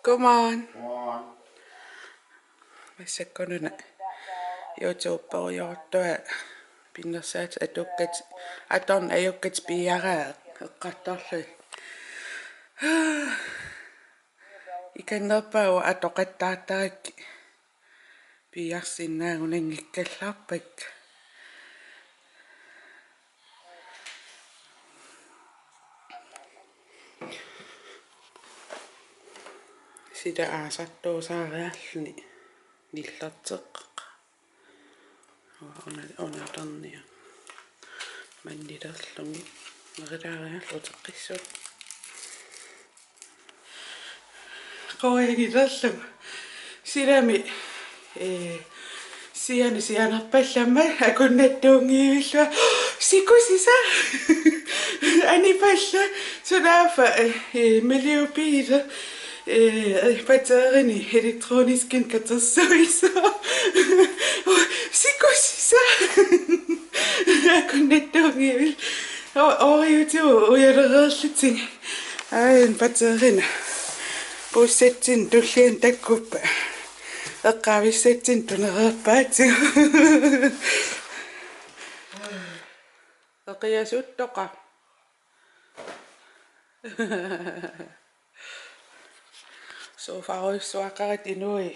Godmorgen. Massakonuna. YouTube-periortua pinnersaat atukkat atorn ajukkat piaraa eqqattorlu. Ikannerpau atoqattaataakki piarsinnaagunangikkallarpak. Sida aasartuusaarialluni nillerteqqaqa. Onatornia. Mannilerlungi merilaarialluteqqissut. Qoigilerlu sidami sianerpallamma akunnattuungiivillua sikusisa anipalla sunaafa miliupiita batterini elektronisken katersuisa sikusisa akunnattuungiivil oriutiu uyalererlutin ain batterina pussatsin tullien takkuppa eqqavissatsin tunereerpaatigu eqiasuttoqa sofaruissuaqarat inui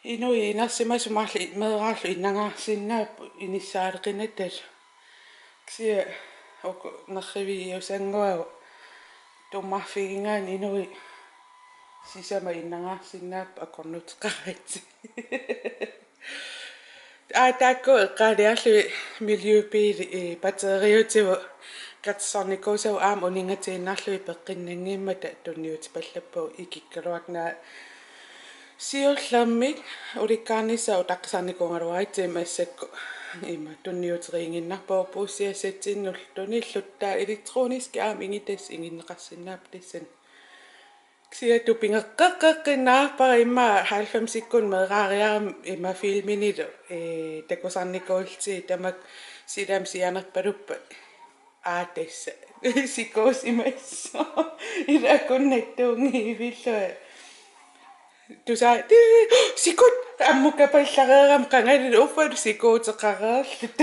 inui inersimasumarli meerarlu innangaarsinnaappu inissaaleqinatal ksia oku nerriviusanguagu tummarfigingaan inui sisama innangaarsinnaappu akornuteqaratsi taakku eqqaaliarlu miliupiili batteriutivu katsornikuusau aam uningatiinnaarlui peqqinnangiimmata tunniutipallappu ikikkaluaqnaa siullermik ulikkaarnissau taqqisarnikuungaluaritsim assakku ima tunniuteriinginnarpuu puussiassatsinnull tunilluttaa elektroniski aam ingitas inginneqarsinnaap tassan siatu pingeqqeqqeqqinnaarpara imma 90 sekund meeraariaram imma filminilu takusarnikuulti tamak sidam sianerpaluppa aatassa sikuusimassa ilakunnattuungiivillua tusa sikut ammukapallaqeeram qangalil uffalu sikuuteqareerlut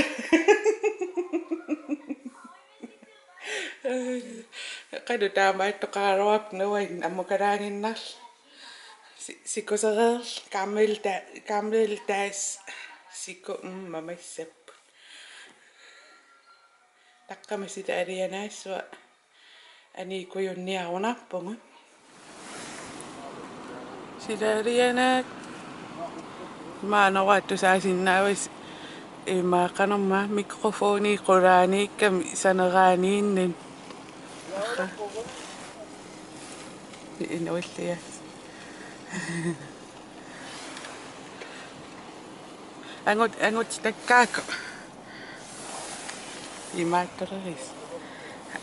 qanu taamaattoqaaruap nuin ammukalaanginnarl sikusereerl kammel taas siku mamassap taqqamasita alianaassua aniikuyunniarunarpungu silalianaak maanerwaattusaasinnaavas имаақанерма микрофони qulaaniikkami санераaniinnan инуиллиа ангут таккаако имаатторерис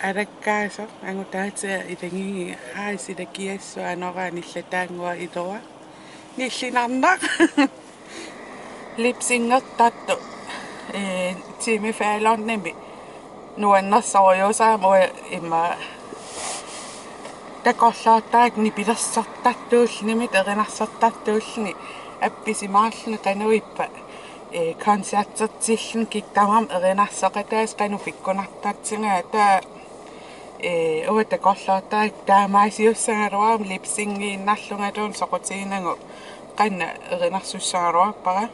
алаккаасо ангутаатиа илагиги аасилакиассуа анорааниллатаангуа илуа ниллинарнақ липсингертатту Jimmy Fallon nimi nuannersorjuusaam imma takorlaartaak nipilersartattuullnimit erinarsertattuullni appisimaarluni qanuippa konsertertillun kiktamam erinarseqataas qanu fikkunartaatsingaa taa uva takorlaartaak taamaasiussangaluarum lipsingiinnarlungaluun soqutiinangu qanna erinarsussangaluarpara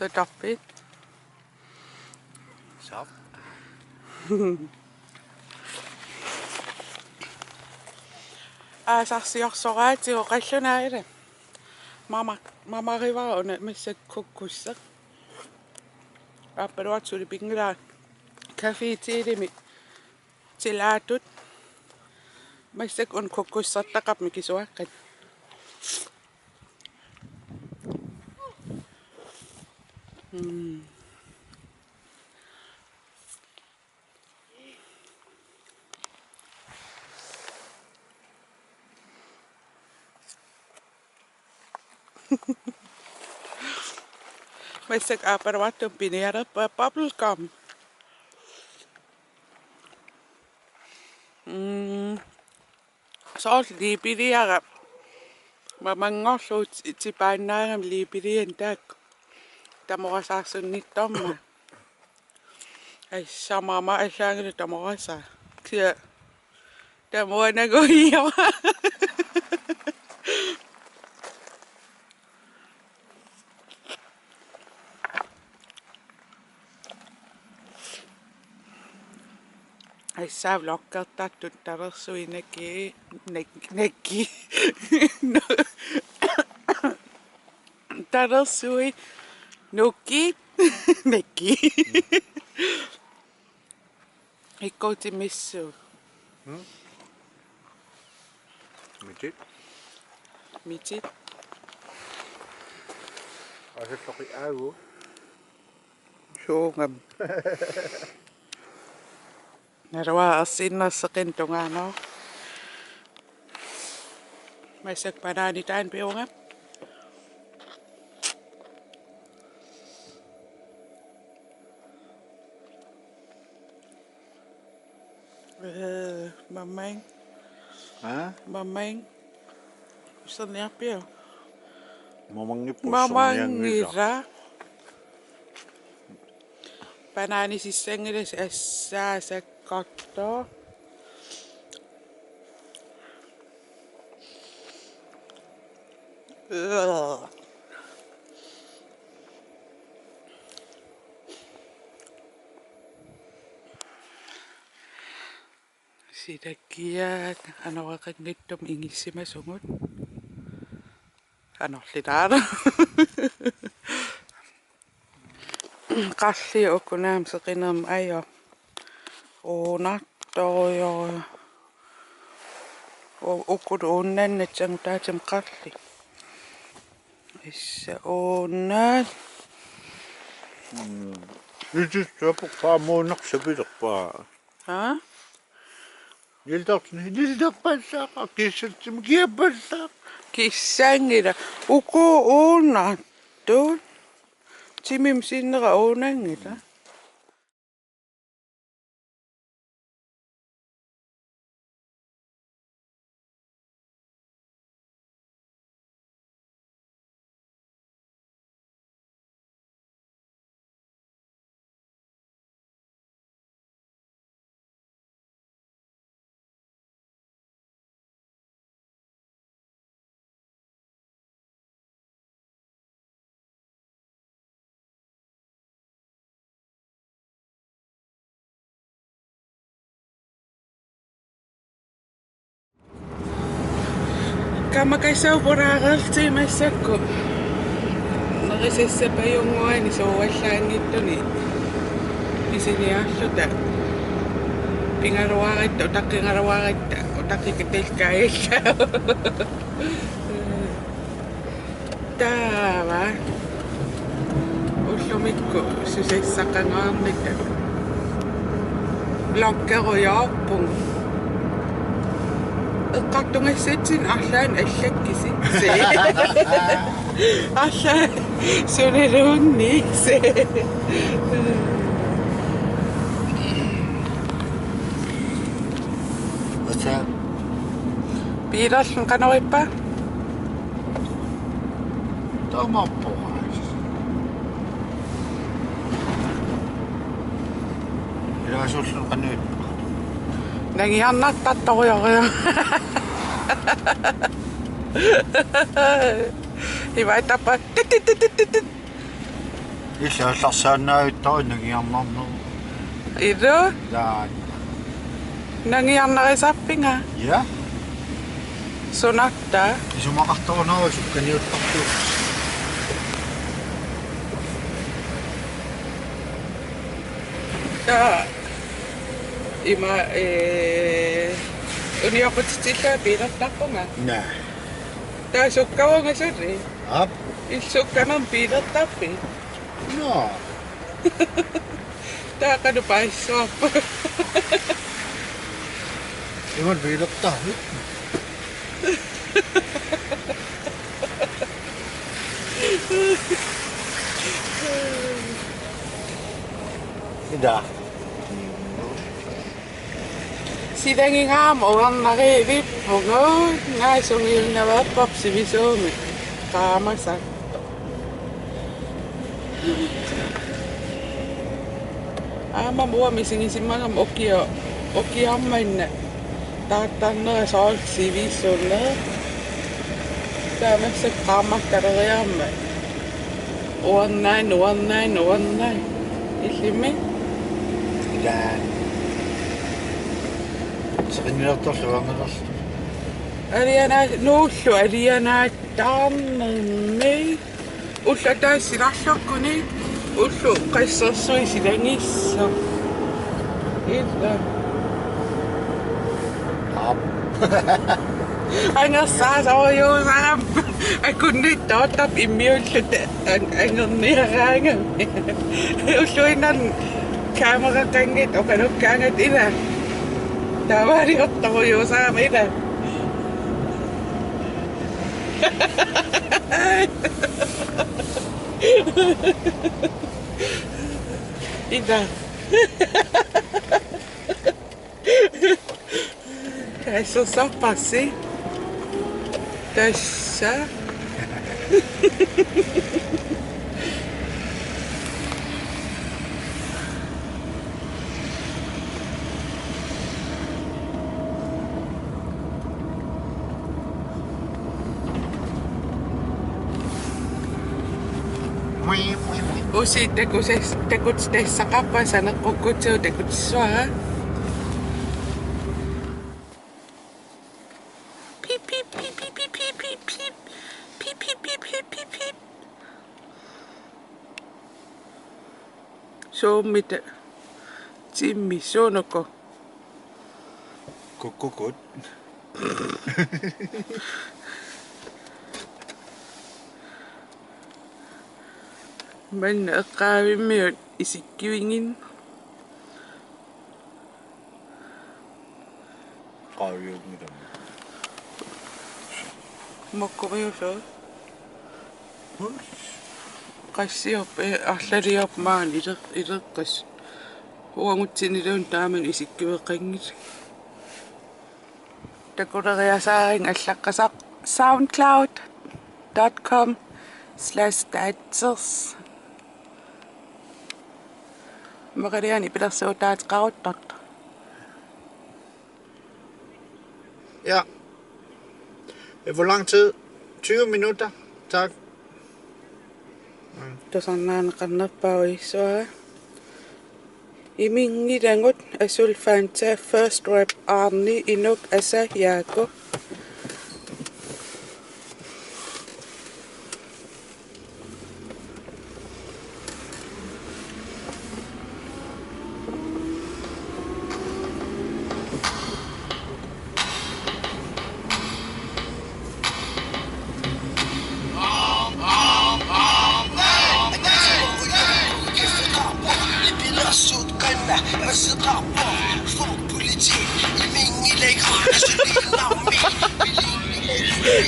Så toppigt. Så. Asarsiorsoraatigu qallunaila. Mama rivauna massakukkussa. Appaluatsuli pingilaa kafiitiilimi tilaatut. Massak un kukkussartaqap mikisuaqqat. May sag aparawatong pinira pa bubble gum. Så libiriara. Mamangorlu tipaannaagam libirian taak. Tamorasaasunnitorma. Ai samama asaanglu tamorasa. Kia tamoanagoia. Ai saa lokkertattut taversuinaki nekki. Taversui nukki nekki. Ikkouti missu. Mitit. Mitit. Asettoqi aagu. Suungam. Narwa asinnassaqin tungaano. Maisak pananitaan piungam. Mamang. Ha? Mamang. Saan niya piyo? Mamangipus. Mamangira. Panani sisengres essa sekotto. Sidakia anawakannittum ingissimasungut. Anorlitaara. Qalli ukunaam seqinam ayo. Uunartorio. Ukut unnannatsan taatam qalli. Issa uunnaat. Nyt tapukkaa muunnaqsapilerpaa. Ha? Niltarpassaqa kissatsim kiapassaaq. Kissangila uku uunartut. Timim sinnera uunangila. Kamakaisau poraqalti massakku. Narisissapayunguani suuallaangittuni. Isiniarluta. Pingaruaqatta utaqqingaruaqatta utaqqikitelkailla. Taava. Ullumikku susaissaqangaarnitta. Lokkerujaarpung. Eqqartungassatsin arlaan allakkisi. Arlaan suneruunni. Asa Piirallun qanarippa? tamarpoqaas. Ilaasullun qanuippa. Nangiarnartartorioria. Ivaitapa. Иллаалларсаанаавиттори нагиарнарнер. Idu Laa. nangiarnarisarpinga. Ja. Sunatta. Isumaqartorunara sukkaniuttartu. Ta ima uniaqutitilla piilertarpunga. Nää. Ta sukkavanga surri. Ap. Issukkanan piilertarpi. No. Ta kanu paissuarpa. Iman viilertarpi. Mitä? Sidangin aamuun rivippunut. Naisungilna vappapsi visuumi. Kaamassa. Aama muomisin simmanam okiammainne. Taattanna saltsi visulle. Tämässä kaamakkariamme. On näin. Ilmi? Mitä? Se on nyt tosiaan. Aliana tammmi. Ulla taisi rassokkuni. Ullu kaissassui sidangissa. Illa. Angersaa sojuusam. Kun nyt otap immiullut angerniaraanga. Ulluinan kamerakangit okanukkaangat ila. Tawari ottavujuusam ila. Ida. Tässä on passi. Tässä. Usi tekut tässä kappasana kukutsuu tekut sua. Pip pip pip pip pip pip pip pip pip pip pip pip pip pip. So mitä? Jimmy sonoko. Kukut. Man qaavimmiut isikkiwingin Qaaviut mitä? mokkomiuso qassiop arlaliop maan ileqqas huangutsiniluun taaman isikkiveqangit takuleriasaaring allaqqasaq soundcloud.com/datsers Magariani pilersuutaat qaruttat. Ja. Hvor lang tid? 20 minutter. Tak. Tosannaan qannarpaui sua. Imingidangut asulfanta first rep Arni inuk asa yaako.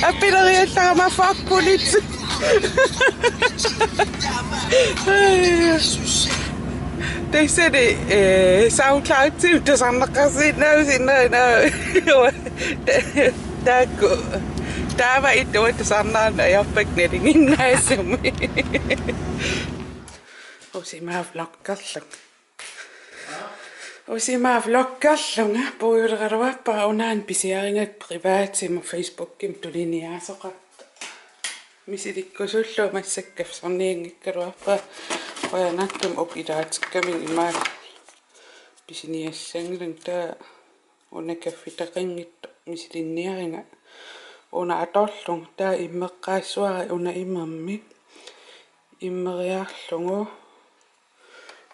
Apilariattama fakkulitsi. They said it SoundCloud too. Does I'm not gonna say no. That var inte åt samma när jag fick ner in näsum. Och se mig vloggallang. Och se mig vloggallang. Bojur rappa och nan biseringat privat sim Facebook kim tulinia så rätt. Misidikko sullo massakkaf sonniingikkaruappa qoyanattum opidaatsikkamin ima bisiniassangilun taa unakaffitaqinngittu misilinniaringa una atollung taa immeqqaassuari una imammi immeriarlungu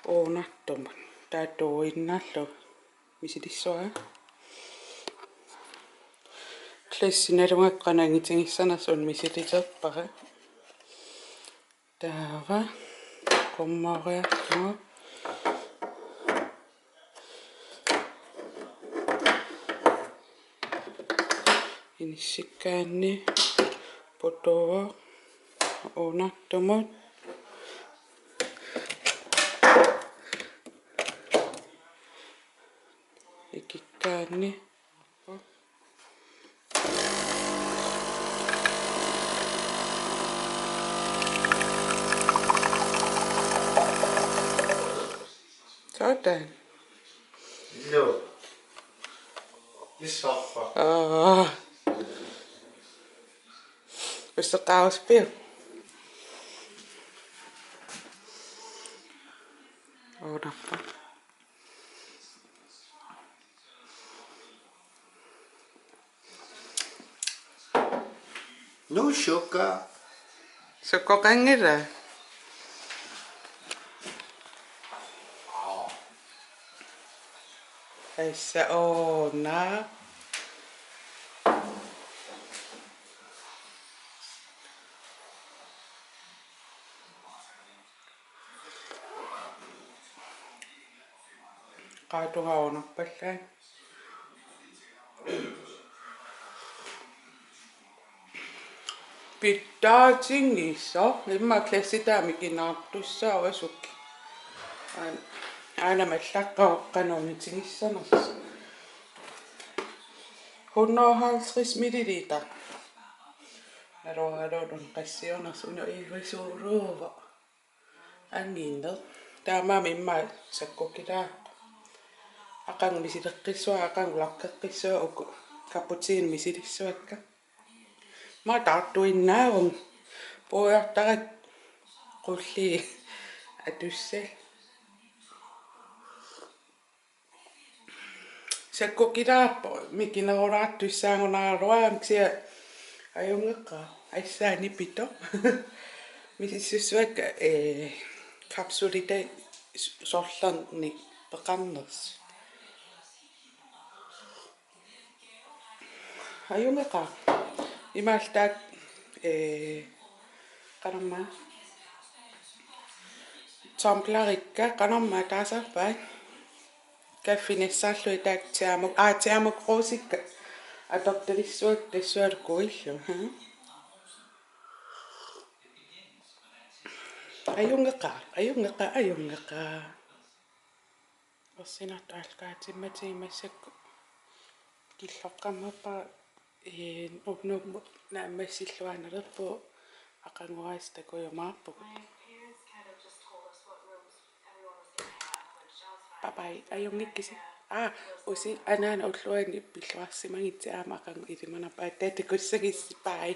uunartum taa tuuinnaallu misilissuari Klassinalungaqqanaangitigissanarsun misiliterpara taava qommoriarlugu inissikkaanni potovo uunartumut ikikkaanni sådan. Jo. Det stopper. Hvis du drager spil. Uunarpa. No sugar. Sukkoqangira. Aissa oona. Qaatuga uunarpallaan. Pittaatingisso imma klassitaamikinaartussaavasuk. Aina mallaqqaoqqanuunitingissanerus. 150 milliliter. Narualorun qassiorners unu iivasuuruuva. Angiinner. Taamaami imma sakkukilaa. Aqang misileqqissua aqang laqqeqqissua uku cappuccino misilissuakka. Ma tartuinnaavun puujartarat qulli atussal. Sakkukilaapo mikinerulaartussaangunaaruaamiksia ajungeqqa aissaani pito. Misissuakka kapsulita sorlarni peqarners. Ajungeqqa imaaltaat qanamma tomplarikka qanamma taasarpaat kaffinissaallu tiamuk roosikka atortelissuak tassualukkuillu ajungeqqa orsinartualkaatimmatiimassakku killоққаммаппа нугнугму нааммассиллуаналерпу ақангуаста куйумаарпугут бабай ajungnikkisi usi anaana ulluani pilluarsimangitsi aama aqangu ilimанарпаа таатикуссагисси бай